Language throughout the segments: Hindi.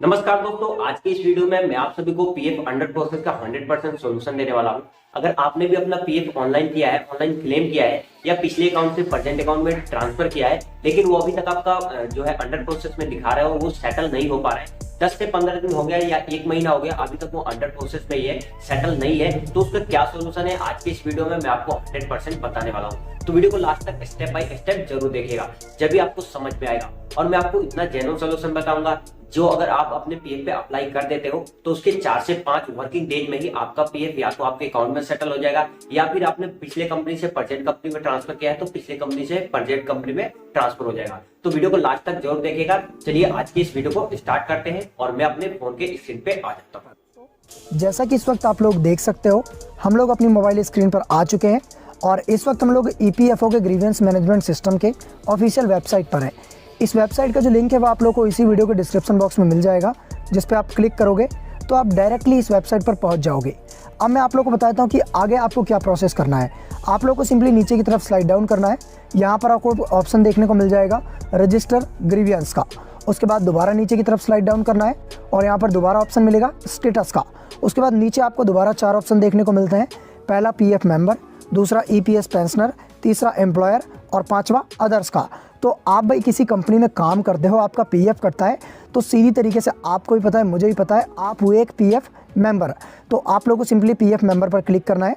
नमस्कार दोस्तों, आज की इस वीडियो में मैं आप सभी को पीएफ अंडर प्रोसेस का 100% सॉल्यूशन देने वाला हूं। अगर आपने भी अपना पीएफ ऑनलाइन किया है, ऑनलाइन क्लेम किया है या पिछले अकाउंट से प्रेजेंट अकाउंट में ट्रांसफर किया है, लेकिन वो अभी तक आपका जो है अंडर प्रोसेस में दिखा रहा है और वो सेटल नहीं हो पा रहा है, 10 से 15 दिन हो गया या 1 महीना हो गया, अभी तक वो अंडर प्रोसेस में ही है, सेटल नहीं है, तो उसका क्या सोल्यूशन है आज के इस वीडियो में मैं आपको 100% बताने वाला हूँ। तो वीडियो को लास्ट तक स्टेप बाय स्टेप जरूर देखिएगा, जब भी आपको समझ में आएगा। और मैं आपको इतना जेन्युइन सोल्यूशन बताऊंगा जो अगर आप अपने पीएफ पे अप्लाई कर देते हो तो उसके 4 से 5 वर्किंग डेज में ही आपका पीएफ या तो आपके अकाउंट में सेटल हो जाएगा, या फिर आपने पिछले कंपनी से प्रेजेंट कंपनी में ट्रांसफर किया है तो पिछले कंपनी से प्रेजेंट कंपनी में ट्रांसफर हो जाएगा। तो वीडियो को लास्ट तक जरूर देखिएगा। चलिए आज की इस वीडियो को स्टार्ट करते हैं और मैं अपने फोन के स्क्रीन पे आ जाता हूँ। जैसा कि इस वक्त आप लोग देख सकते हो, हम लोग अपनी मोबाइल स्क्रीन पर आ चुके हैं और इस वक्त हम लोग ईपीएफओ के ग्रीवेंस मैनेजमेंट सिस्टम के ऑफिशियल वेबसाइट पर हैं। इस वेबसाइट का जो लिंक है वो आप लोग को इसी वीडियो के डिस्क्रिप्शन बॉक्स में मिल जाएगा, जिस पे आप क्लिक करोगे तो आप डायरेक्टली इस वेबसाइट पर पहुंच जाओगे। अब मैं आप लोग को बताता हूं कि आगे आपको क्या प्रोसेस करना है। आप लोग को सिंपली नीचे की तरफ स्लाइड डाउन करना है। यहाँ पर आपको ऑप्शन देखने को मिल जाएगा रजिस्टर ग्रीवियंस का। उसके बाद दोबारा नीचे की तरफ स्लाइड डाउन करना है और यहाँ पर दोबारा ऑप्शन मिलेगा स्टेटस का। उसके बाद नीचे आपको दोबारा 4 ऑप्शन देखने को मिलते हैं। पहला पीएफ मेंबर, दूसरा ईपीएस पेंशनर, तीसरा एम्प्लॉयर और 5वां अदर्स का। तो आप भाई किसी कंपनी में काम करते हो, आपका पीएफ कटता है, तो सीधी तरीके से आपको भी पता है, मुझे भी पता है, आप हुए एक पीएफ मेंबर। तो आप लोगों को सिंपली पीएफ मेंबर पर क्लिक करना है।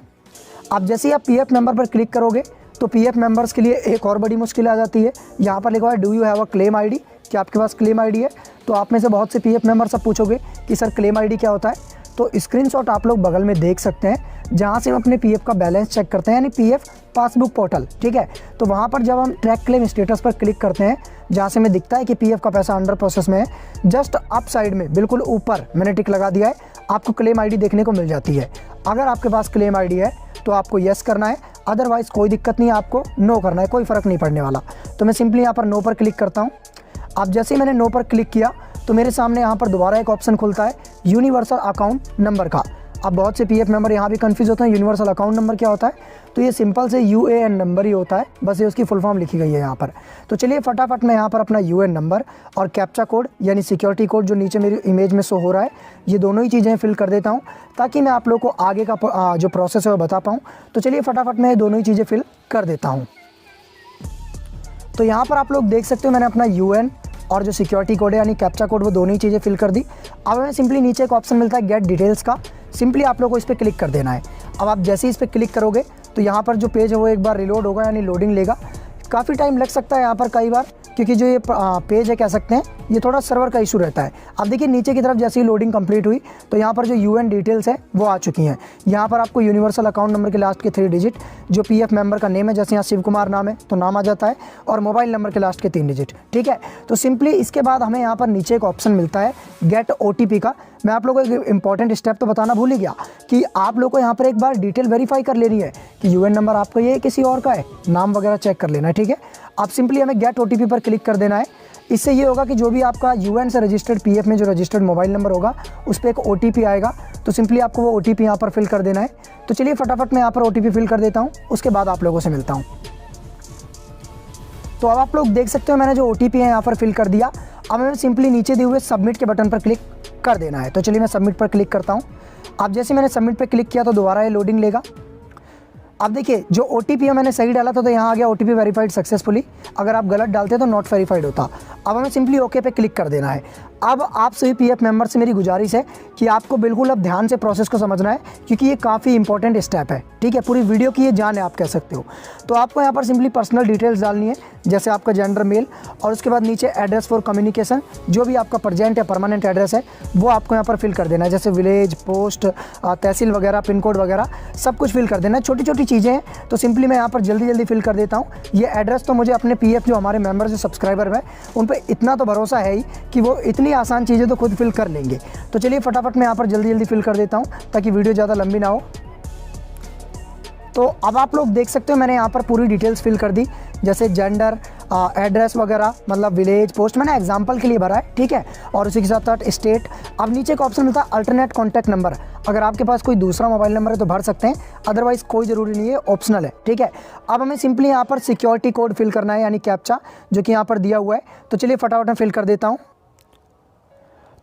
अब जैसे ही आप पीएफ मेंबर पर क्लिक करोगे तो पीएफ मेंबर्स के लिए एक और बड़ी मुश्किल आ जाती है। यहाँ पर लिखा हुआ है do you have a claim ID, कि आपके पास क्लेम आईडी है। तो आप में से बहुत से पीएफ मेंबर सब पूछोगे कि सर क्लेम आईडी क्या होता है। तो स्क्रीनशॉट आप लोग बगल में देख सकते हैं, जहाँ से हम अपने पीएफ का बैलेंस चेक करते हैं, यानी पीएफ पासबुक पोर्टल। ठीक है, तो वहाँ पर जब हम ट्रैक क्लेम स्टेटस पर क्लिक करते हैं, जहाँ से हमें दिखता है कि पीएफ का पैसा अंडर प्रोसेस में है, जस्ट अप साइड में बिल्कुल ऊपर मैंने टिक लगा दिया है, आपको क्लेम आईडी देखने को मिल जाती है। अगर आपके पास क्लेम आईडी है तो आपको यस करना है, अदरवाइज कोई दिक्कत नहीं है, आपको नो करना है, कोई फ़र्क नहीं पड़ने वाला। तो मैं सिंपली यहाँ पर नो पर क्लिक करता हूँ। अब जैसे ही मैंने नो पर क्लिक किया तो मेरे सामने यहाँ पर दोबारा एक ऑप्शन खुलता है यूनिवर्सल अकाउंट नंबर का। अब बहुत से पीएफ मेंबर यहाँ भी कंफ्यूज होते हैं, यूनिवर्सल अकाउंट नंबर क्या होता है। तो ये सिंपल से यूएएन नंबर ही होता है, बस ये उसकी फुल फॉर्म लिखी गई है यहाँ पर। तो चलिए फटाफट मैं यहाँ पर अपना यूएएन नंबर और कैप्चा कोड यानी सिक्योरिटी कोड जो नीचे मेरी इमेज में शो हो रहा है, ये दोनों ही चीज़ें फिल कर देता हूँ ताकि मैं आप लोग को आगे का जो प्रोसेस है वो बता पाऊँ। तो चलिए फटाफट मैं ये दोनों ही चीज़ें फिल कर देता हूँ। तो यहाँ पर आप लोग देख सकते हो मैंने अपना यूएएन और जो सिक्योरिटी कोड है यानी कैप्चा कोड, वो दोनों ही चीज़ें फिल कर दी। अब हमें सिंपली नीचे एक ऑप्शन मिलता है गेट डिटेल्स का, सिंपली आप लोग को इस पर क्लिक कर देना है। अब आप जैसे ही इस पर क्लिक करोगे तो यहाँ पर जो पेज है वो एक बार रिलोड होगा, यानी लोडिंग लेगा। काफ़ी टाइम लग सकता है यहाँ पर कई बार, क्योंकि जो ये पेज है कह सकते हैं ये थोड़ा सर्वर का इशू रहता है। अब देखिए नीचे की तरफ जैसे ही लोडिंग कंप्लीट हुई तो यहाँ पर जो यूएन डिटेल्स है वो आ चुकी हैं। यहाँ पर आपको यूनिवर्सल अकाउंट नंबर के लास्ट के 3 डिजिट, जो पीएफ मेंबर का नेम है, जैसे यहाँ शिव कुमार नाम है तो नाम आ जाता है, और मोबाइल नंबर के लास्ट के 3 डिजिट। ठीक है, तो सिंपली इसके बाद हमें यहाँ पर नीचे एक ऑप्शन मिलता है गेट ओटीपी का। मैं आप लोगों को एक इंपॉर्टेंट स्टेप तो बताना भूल ही गया कि आप लोग को यहाँ पर एक बार डिटेल वेरीफाई कर लेनी है कि यूएन नंबर आपका ये किसी और का है, नाम वगैरह चेक कर लेना है। ठीक है, अब सिंपली हमें गेट ओटीपी पर क्लिक कर देना है। इससे ये होगा कि जो भी आपका यूएन से रजिस्टर्ड पीएफ में जो रजिस्टर्ड मोबाइल नंबर होगा उस पर एक ओटीपी आएगा, तो सिंपली आपको वो ओटीपी यहाँ पर फिल कर देना है। तो चलिए फटाफट मैं यहाँ पर ओटीपी फिल कर देता हूँ, उसके बाद आप लोगों से मिलता हूँ। तो अब आप लोग देख सकते हो मैंने जो ओटीपी है यहाँ पर फिल कर दिया। अब हमें सिंपली नीचे दिए हुए सबमिट के बटन पर क्लिक कर देना है। तो चलिए मैं सबमिट पर क्लिक करता हूँ। अब जैसे मैंने सबमिट पर क्लिक किया तो दोबारा ये लोडिंग लेगा। अब देखिए जो ओटीपी है मैंने सही डाला था तो यहाँ आ गया ओटीपी वेरीफाइड सक्सेसफुली। अगर आप गलत डालते तो नॉट वेरीफाइड होता। अब हमें सिंपली ओके पे क्लिक कर देना है। अब आप सभी पीएफ मेंबर से मेरी गुजारिश है कि आपको बिल्कुल अब ध्यान से प्रोसेस को समझना है, क्योंकि ये काफ़ी इंपॉर्टेंट स्टेप है। ठीक है, पूरी वीडियो की ये जान है आप कह सकते हो। तो आपको यहाँ पर सिंपली पर्सनल डिटेल्स डालनी है, जैसे आपका जेंडर मेल, और उसके बाद नीचे एड्रेस फॉर कम्युनिकेशन, जो भी आपका प्रेजेंट या परमानेंट एड्रेस है वो आपको यहाँ पर फिल कर देना है, जैसे विलेज, पोस्ट, तहसील वगैरह, पिन कोड वगैरह सब कुछ फिल कर देना है। छोटी छोटी चीज़ें हैं तो सिंपली मैं यहाँ पर जल्दी जल्दी फिल कर देता हूँ। ये एड्रेस तो मुझे अपने पीएफ जो हमारे मेंबर जो सब्सक्राइबर हैं उन पर इतना तो भरोसा है ही कि वो इतनी आसान चीज़ें तो खुद फिल कर लेंगे। तो चलिए फटाफट मैं यहाँ पर जल्दी जल्दी फिल कर देता हूँ ताकि वीडियो ज़्यादा लंबी ना हो। तो अब आप लोग देख सकते हो मैंने यहाँ पर पूरी डिटेल्स फिल कर दी, जैसे जेंडर, एड्रेस वगैरह, मतलब विलेज, पोस्ट मैंने एग्जांपल के लिए भरा है। ठीक है, और उसी के साथ साथ स्टेट। अब नीचे का ऑप्शन मिलता है अल्टरनेट कॉन्टैक्ट नंबर। अगर आपके पास कोई दूसरा मोबाइल नंबर है तो भर सकते हैं, अदरवाइज कोई ज़रूरी नहीं है, ऑप्शनल है। ठीक है, अब हमें सिंपली यहाँ पर सिक्योरिटी कोड फिल करना है, यानी कैप्चा, जो कि यहाँ पर दिया हुआ है। तो चलिए फटाफट मैं फिल कर देता हूँ।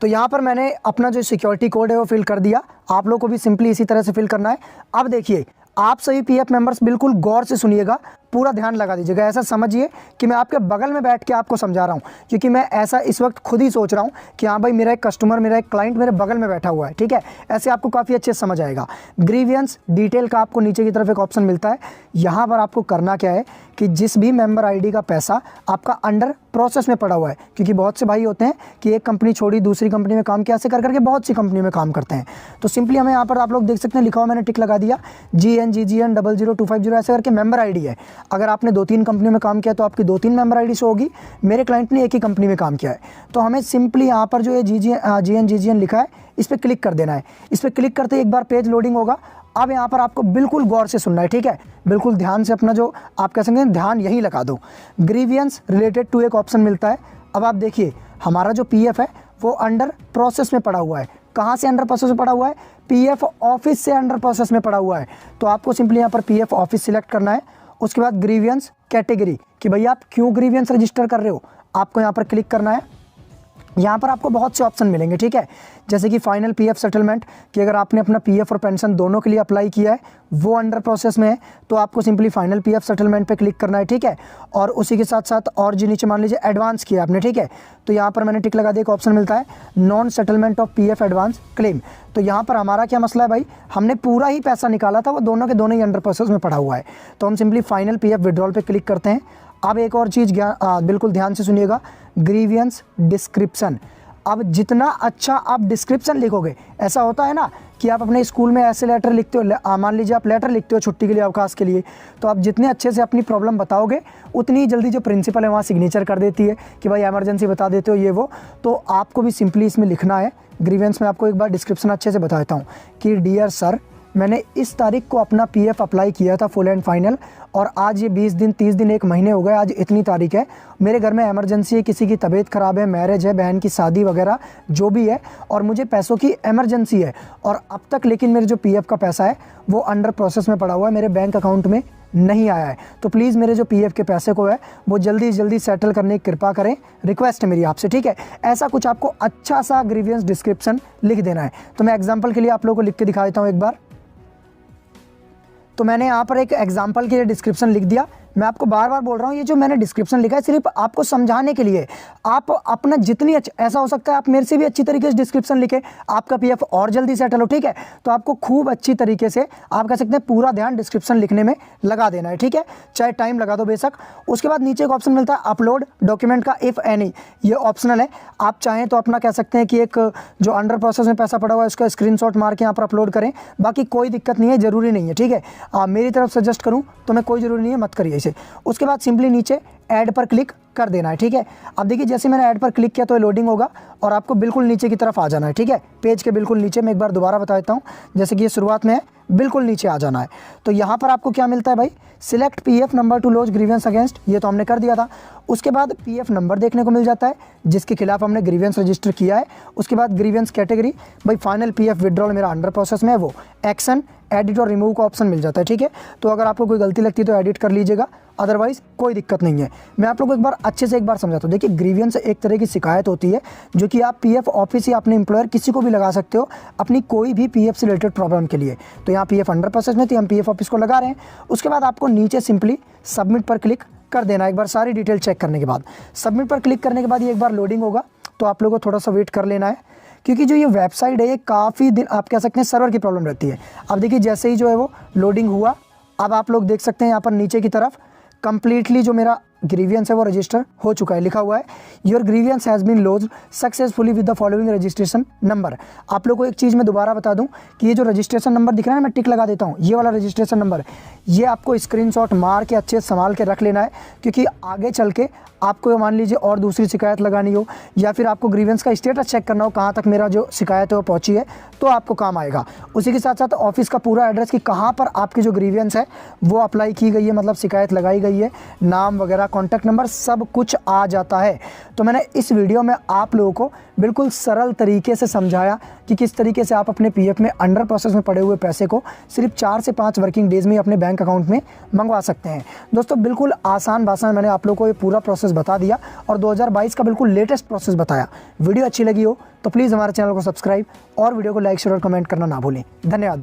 तो यहाँ पर मैंने अपना जो सिक्योरिटी कोड है वो फिल कर दिया। आप लोग को भी सिंपली इसी तरह से फिल करना है। अब देखिए, आप सभी पीएफ मेंबर्स बिल्कुल गौर से सुनिएगा, पूरा ध्यान लगा दीजिएगा। ऐसा समझिए कि मैं आपके बगल में बैठ के आपको समझा रहा हूँ, क्योंकि मैं ऐसा इस वक्त खुद ही सोच रहा हूँ कि हाँ भाई, मेरा एक कस्टमर, मेरा एक क्लाइंट मेरे बगल में बैठा हुआ है, ठीक है। ऐसे आपको काफ़ी अच्छे से समझ आएगा। ग्रीवियंस डिटेल का आपको नीचे की तरफ एक ऑप्शन मिलता है। यहाँ पर आपको करना क्या है कि जिस भी मेंबर आईडी का पैसा आपका अंडर प्रोसेस में पड़ा हुआ है, क्योंकि बहुत से भाई होते हैं कि एक कंपनी छोड़ी दूसरी कंपनी में काम किया, ऐसे कर करके बहुत सी कंपनी में काम करते हैं। तो सिंपली हमें यहाँ पर आप लोग देख सकते हैं लिखा हुआ, मैंने टिक लगा दिया, GN 00250 ऐसे करके मेंबर आईडी है। अगर आपने 2-3 कंपनी में काम किया तो आपकी 2-3 मेंबर आईडी से होगी। मेरे क्लाइंट ने एक ही कंपनी में काम किया है, तो हमें सिंपली यहाँ पर जो ये GN लिखा है इस पर क्लिक कर देना है। इस पर क्लिक करते ही एक बार पेज लोडिंग होगा। अब यहाँ पर आपको बिल्कुल गौर से सुनना है, ठीक है। बिल्कुल ध्यान से अपना जो आप कह सकते हैं ध्यान यहीं लगा दो। ग्रीवियंस रिलेटेड टू एक ऑप्शन मिलता है। अब आप देखिए, हमारा जो पीएफ है वो अंडर प्रोसेस में पड़ा हुआ है। कहाँ से अंडर प्रोसेस में पड़ा हुआ है? पीएफ ऑफिस से अंडर प्रोसेस में पड़ा हुआ है। तो आपको सिंपली यहाँ पर पीएफ ऑफिस सिलेक्ट करना है। उसके बाद ग्रीवियंस कैटेगरी, कि भैया आप क्यों ग्रीवियंस रजिस्टर कर रहे हो, आपको यहाँ पर क्लिक करना है। यहाँ पर आपको बहुत से ऑप्शन मिलेंगे, ठीक है। जैसे कि फाइनल पीएफ सेटलमेंट, कि अगर आपने अपना पीएफ और पेंशन दोनों के लिए अप्लाई किया है, वो अंडर प्रोसेस में है, तो आपको सिंपली फाइनल पीएफ सेटलमेंट पे क्लिक करना है, ठीक है। और उसी के साथ साथ और जो नीचे मान लीजिए एडवांस किया आपने, ठीक है, तो यहाँ पर मैंने टिक लगा दिया। एक ऑप्शन मिलता है non settlement of PF advance claim. तो यहाँ पर हमारा क्या मसला है भाई, हमने पूरा ही पैसा निकाला था, वो दोनों के दोनों ही अंडर प्रोसेस में पड़ा हुआ है। तो हम सिंपली फाइनल पीएफ विड्रॉल पे क्लिक करते हैं। अब एक और चीज़ बिल्कुल ध्यान से सुनिएगा, ग्रीवियंस डिस्क्रिप्शन। अब जितना अच्छा आप डिस्क्रिप्शन लिखोगे, ऐसा होता है ना कि आप अपने स्कूल में ऐसे लेटर लिखते हो, मान लीजिए आप लेटर लिखते हो छुट्टी के लिए, अवकाश के लिए, तो आप जितने अच्छे से अपनी प्रॉब्लम बताओगे उतनी ही जल्दी जो प्रिंसिपल है वहाँ सिग्नेचर कर देती है कि भाई इमरजेंसी बता देते हो ये वो। तो आपको भी सिंपली इसमें लिखना है। ग्रीवेंस में आपको एक बार डिस्क्रिप्शन अच्छे से बता देता हूँ कि डियर सर, मैंने इस तारीख को अपना पीएफ अप्लाई किया था फुल एंड फाइनल, और आज ये 20 दिन 30 दिन 1 महीने हो गए, आज इतनी तारीख है, मेरे घर में इमरजेंसी है, किसी की तबीयत ख़राब है, मैरिज है, बहन की शादी वगैरह जो भी है, और मुझे पैसों की इमरजेंसी है, और अब तक लेकिन मेरे जो पीएफ का पैसा है वो अंडर प्रोसेस में पड़ा हुआ है, मेरे बैंक अकाउंट में नहीं आया है। तो प्लीज़ मेरे जो पीएफ के पैसे को है वो जल्दी से जल्दी सेटल करने की कृपा करें, रिक्वेस्ट है मेरी आपसे, ठीक है। ऐसा कुछ आपको अच्छा सा ग्रीवियंस डिस्क्रिप्शन लिख देना है। तो मैं एग्जाम्पल के लिए आप लोगों को लिख के दिखा देता हूँ एक बार। तो मैंने यहाँ पर एक एग्जाम्पल के लिए डिस्क्रिप्शन लिख दिया। मैं आपको बार बार बोल रहा हूँ, ये जो मैंने डिस्क्रिप्शन लिखा है सिर्फ आपको समझाने के लिए। आप अपना जितनी ऐसा हो सकता है आप मेरे से भी अच्छी तरीके से डिस्क्रिप्शन लिखे, आपका पीएफ और जल्दी सेटल हो, ठीक है। तो आपको खूब अच्छी तरीके से आप कह सकते हैं पूरा ध्यान डिस्क्रिप्शन लिखने में लगा देना है, ठीक है। चाहे टाइम लगा दो बेशक। उसके बाद नीचे एक ऑप्शन मिलता है अपलोड डॉक्यूमेंट का, इफ़ एनी, ये ऑप्शनल है। आप चाहें तो अपना कह सकते हैं कि एक जो अंडर प्रोसेस में पैसा पड़ा हुआ है उसका स्क्रीनशॉट मार के यहाँ पर अपलोड करें, बाकी कोई दिक्कत नहीं है, ज़रूरी नहीं है, ठीक है। मेरी तरफ सजेस्ट करूँ तो मैं कोई ज़रूरी नहीं है, मत करिए इसे। उसके बाद सिंपली नीचे ऐड पर क्लिक कर देना है, ठीक है। अब देखिए जैसे मैंने ऐड पर क्लिक किया तो ये लोडिंग होगा और आपको बिल्कुल नीचे की तरफ आ जाना है, ठीक है। पेज के बिल्कुल नीचे, मैं एक बार दोबारा बता देता हूँ, जैसे कि ये शुरुआत में है, बिल्कुल नीचे आ जाना है। तो यहाँ पर आपको क्या मिलता है भाई, select PF number two launch grievance against, ये तो हमने कर दिया था। उसके बाद पीएफ नंबर देखने को मिल जाता है जिसके खिलाफ हमने ग्रीवेंस रजिस्टर किया है। उसके बाद ग्रीवेंस कैटेगरी, भाई फाइनल पीएफ विड्रॉल मेरा अंडर प्रोसेस में है, वो एक्शन, एडिट और रिमूव का ऑप्शन मिल जाता है, ठीक है। तो अगर आपको कोई गलती लगती है तो एडिट कर लीजिएगा, अदरवाइज कोई दिक्कत नहीं है। मैं आप लोग को एक बार अच्छे से एक बार समझाता हूँ। देखिए ग्रीवियंस एक तरह की शिकायत होती है जो कि आप पीएफ ऑफिस या अपने एम्प्लॉयर किसी को भी लगा सकते हो अपनी कोई भी पीएफ से रिलेटेड प्रॉब्लम के लिए। तो यहाँ पीएफ अंडर प्रोसेस में थी, हम पीएफ ऑफिस को लगा रहे हैं। उसके बाद आपको नीचे सिंपली सबमिट पर क्लिक कर देना, एक बार सारी डिटेल चेक करने के बाद। सबमिट पर क्लिक करने के बाद ये एक बार लोडिंग होगा, तो आप लोगों को थोड़ा सा वेट कर लेना है, क्योंकि जो ये वेबसाइट है ये काफ़ी दिन आप कह सकते हैं सर्वर की प्रॉब्लम रहती है। अब देखिए जैसे ही जो है वो लोडिंग हुआ, अब आप लोग देख सकते हैं यहाँ पर नीचे की तरफ कंप्लीटली जो मेरा ग्रीवियंस है वो रजिस्टर हो चुका है, लिखा हुआ है your grievance has been launched successfully with the following registration number. आप लोग को एक चीज़ मैं दोबारा बता दूं कि ये जो रजिस्ट्रेशन नंबर दिख रहा है ना, मैं टिक लगा देता हूँ, ये वाला रजिस्ट्रेशन नंबर, ये आपको स्क्रीनशॉट मार के अच्छे से संभाल के रख लेना है, क्योंकि आगे चल के आपको मान लीजिए और दूसरी शिकायत लगानी हो या फिर आपको ग्रीवेंस का स्टेटस चेक करना हो कहाँ तक मेरा जो शिकायत है वो पहुँची है, तो आपको काम आएगा। उसी के साथ साथ ऑफिस का पूरा एड्रेस कि कहाँ पर आपकी जो ग्रीवेंस है वो अप्लाई की गई है, मतलब शिकायत लगाई गई है, नाम वगैरह कॉन्टैक्ट नंबर सब कुछ आ जाता है। तो मैंने इस वीडियो में आप लोगों को बिल्कुल सरल तरीके से समझाया कि किस तरीके से आप अपने पीएफ में अंडर प्रोसेस में पड़े हुए पैसे को सिर्फ 4 से 5 वर्किंग डेज में अपने बैंक अकाउंट में मंगवा सकते हैं। दोस्तों बिल्कुल आसान भाषा में मैंने आप लोगों को ये पूरा प्रोसेस बता दिया और 2022 का बिल्कुल लेटेस्ट प्रोसेस बताया। वीडियो अच्छी लगी हो तो प्लीज़ हमारे चैनल को सब्सक्राइब और वीडियो को लाइक शेयर और कमेंट करना ना भूलें। धन्यवाद।